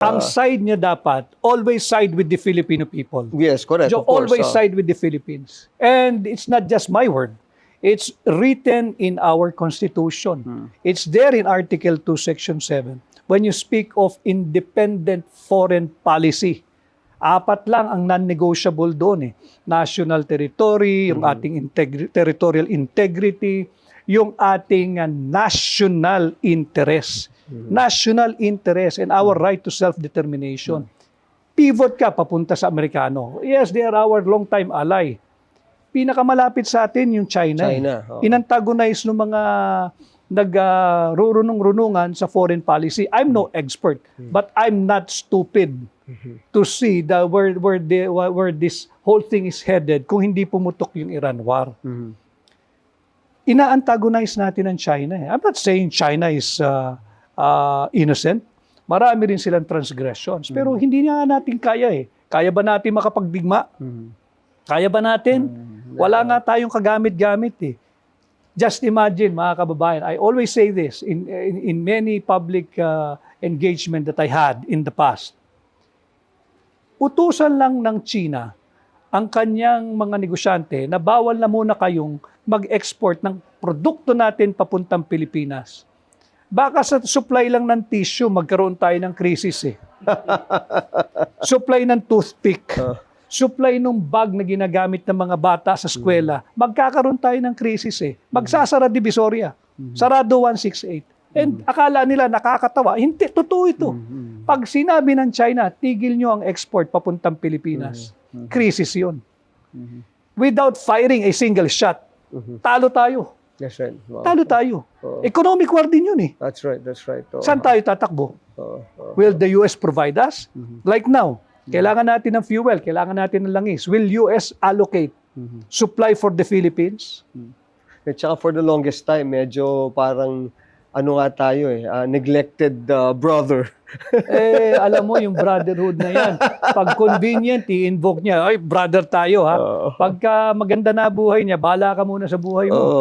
Ang side niya dapat, always side with the Filipino people. Yes, correct. So Of course, always side with the Philippines. And it's not just my word. It's written in our Constitution. It's there in Article 2, Section 7. When you speak of independent foreign policy, apat lang ang non-negotiable doon eh. National territory, yung ating territorial integrity, yung ating national interest. National interest and our right to self-determination. Pivot ka papunta sa Amerikano. Yes, they are our long-time ally. Pinakamalapit sa atin yung China. Oo. Inantagonize ng mga nagrurunong-runungan sa foreign policy. I'm no expert, but I'm not stupid to see where this whole thing is headed kung hindi pumutok yung Iran war. Ina-antagonize natin ang China. I'm not saying China is innocent. Marami rin silang transgressions. Pero hindi nga natin kaya eh. Kaya ba natin makapagdigma? Kaya ba natin? Wala nga tayong kagamit-gamit eh. Just imagine, mga kababayan, I always say this in many public engagement that I had in the past. Utusan lang ng China ang kanyang mga negosyante na bawal na muna kayong mag-export ng produkto natin papuntang Pilipinas. Baka sa supply lang ng tissue, magkaroon tayo ng krisis eh. Supply ng toothpick, supply ng bag na ginagamit ng mga bata sa eskwela, magkakaroon tayo ng krisis eh. Magsasara Divisoria, sarado 168. And akala nila nakakatawa. Hindi, totoo ito. Pag sinabi ng China, tigil nyo ang export papuntang Pilipinas, krisis yun. Without firing a single shot, talo tayo. That's right. Wow. Talo tayo. Economic war din yun eh. That's right. That's right. Saan tayo tatakbo? Will the US provide us? Like now, kailangan natin ng fuel, kailangan natin ng langis. Will US allocate supply for the Philippines? At saka for the longest time, medyo parang ano nga tayo eh, neglected brother. Alam mo, yung brotherhood na yan. Pag convenient, i-invoke niya, ay, brother tayo ha. Pagka maganda na buhay niya, bahala ka muna sa buhay mo.